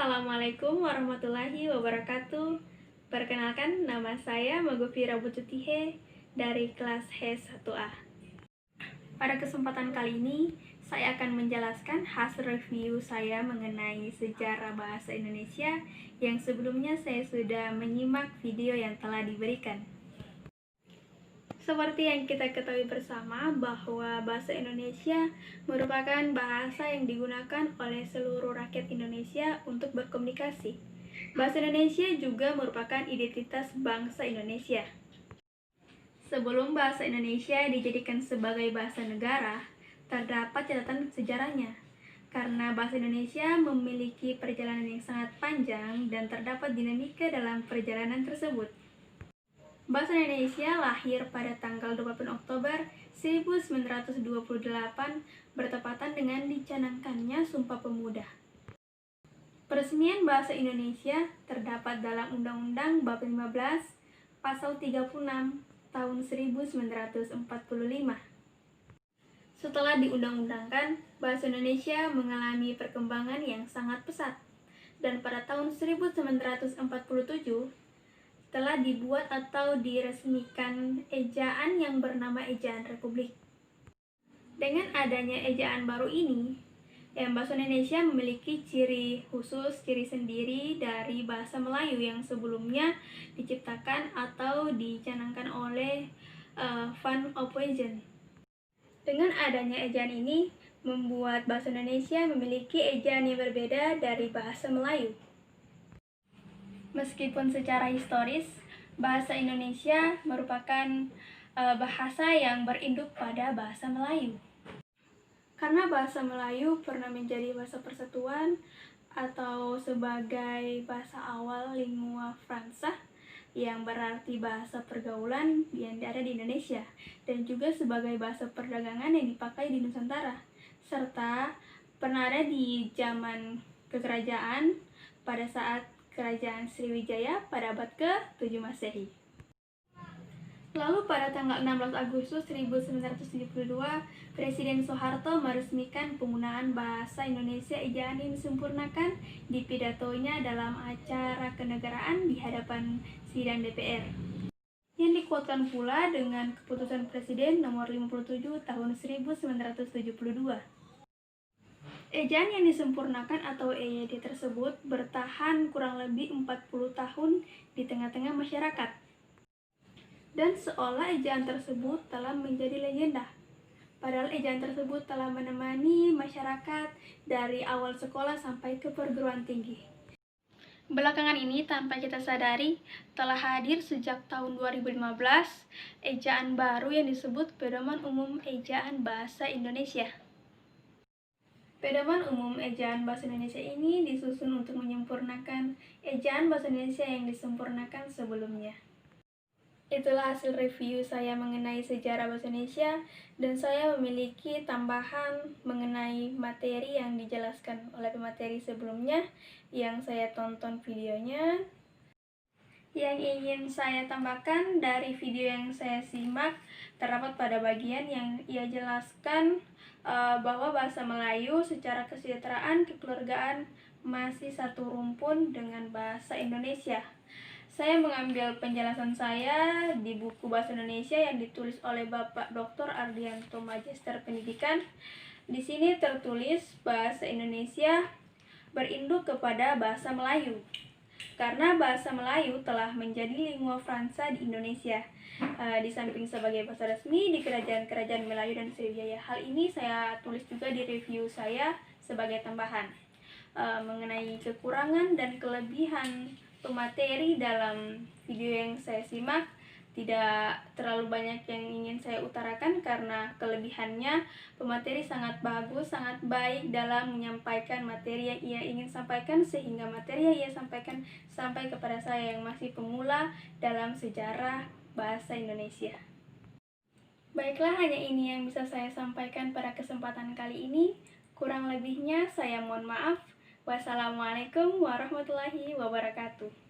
Assalamualaikum warahmatullahi wabarakatuh. Perkenalkan, nama saya Magufira Bututihe dari kelas H1A. Pada kesempatan kali ini, saya akan menjelaskan hasil review saya mengenai sejarah bahasa Indonesia yang sebelumnya saya sudah menyimak video yang telah diberikan. Seperti yang kita ketahui bersama bahwa bahasa Indonesia merupakan bahasa yang digunakan oleh seluruh rakyat Indonesia untuk berkomunikasi. Bahasa Indonesia juga merupakan identitas bangsa Indonesia. Sebelum bahasa Indonesia dijadikan sebagai bahasa negara, terdapat catatan sejarahnya. Karena bahasa Indonesia memiliki perjalanan yang sangat panjang dan terdapat dinamika dalam perjalanan tersebut. Bahasa Indonesia lahir pada tanggal 28 Oktober 1928 bertepatan dengan dicanangkannya Sumpah Pemuda. Peresmian bahasa Indonesia terdapat dalam Undang-Undang Bab 15 Pasal 36 tahun 1945. Setelah diundang-undangkan, bahasa Indonesia mengalami perkembangan yang sangat pesat, dan pada tahun 1947 telah dibuat atau diresmikan ejaan yang bernama Ejaan Republik. Dengan adanya ejaan baru ini, bahasa Indonesia memiliki ciri khusus, ciri sendiri dari bahasa Melayu yang sebelumnya diciptakan atau dicanangkan oleh Van Ophuijsen. Dengan adanya ejaan ini, membuat bahasa Indonesia memiliki ejaan yang berbeda dari bahasa Melayu. Meskipun secara historis, bahasa Indonesia merupakan bahasa yang berinduk pada bahasa Melayu. Karena bahasa Melayu pernah menjadi bahasa persatuan atau sebagai bahasa awal lingua franca yang berarti bahasa pergaulan yang ada di Indonesia, dan juga sebagai bahasa perdagangan yang dipakai di Nusantara, serta pernah ada di zaman kekerajaan pada saat Kerajaan Sriwijaya pada abad ke-7 Masehi. Lalu pada tanggal 16 Agustus 1972, Presiden Soeharto meresmikan penggunaan bahasa Indonesia ejaan yang disempurnakan di pidatonya dalam acara kenegaraan di hadapan sidang DPR. Yang dikuatkan pula dengan keputusan Presiden nomor 57 tahun 1972. Ejaan yang disempurnakan atau EYD tersebut bertahan kurang lebih 40 tahun di tengah-tengah masyarakat. Dan seolah ejaan tersebut telah menjadi legenda. Padahal ejaan tersebut telah menemani masyarakat dari awal sekolah sampai ke perguruan tinggi. Belakangan ini tanpa kita sadari telah hadir sejak tahun 2015 ejaan baru yang disebut Pedoman Umum Ejaan Bahasa Indonesia. Pedoman Umum Ejaan Bahasa Indonesia ini disusun untuk menyempurnakan ejaan bahasa Indonesia yang disempurnakan sebelumnya. Itulah hasil review saya mengenai sejarah bahasa Indonesia, dan saya memiliki tambahan mengenai materi yang dijelaskan oleh pemateri sebelumnya yang saya tonton videonya. Yang ingin saya tambahkan dari video yang saya simak terdapat pada bagian yang ia jelaskan bahwa bahasa Melayu secara kesejahteraan kekeluargaan masih satu rumpun dengan bahasa Indonesia. Saya mengambil penjelasan saya di buku Bahasa Indonesia yang ditulis oleh Bapak Dr. Ardianto Magister Pendidikan. Di sini tertulis bahasa Indonesia berinduk kepada bahasa Melayu. Karena bahasa Melayu telah menjadi lingua franca di Indonesia, di samping sebagai bahasa resmi di kerajaan-kerajaan Melayu dan Sriwijaya. Hal ini saya tulis juga di review saya sebagai tambahan mengenai kekurangan dan kelebihan pemateri dalam video yang saya simak. Tidak terlalu banyak yang ingin saya utarakan karena kelebihannya pemateri sangat bagus, sangat baik dalam menyampaikan materi yang ia ingin sampaikan, sehingga materi yang ia sampaikan sampai kepada saya yang masih pemula dalam sejarah bahasa Indonesia. Baiklah, hanya ini yang bisa saya sampaikan pada kesempatan kali ini. Kurang lebihnya saya mohon maaf. Wassalamualaikum warahmatullahi wabarakatuh.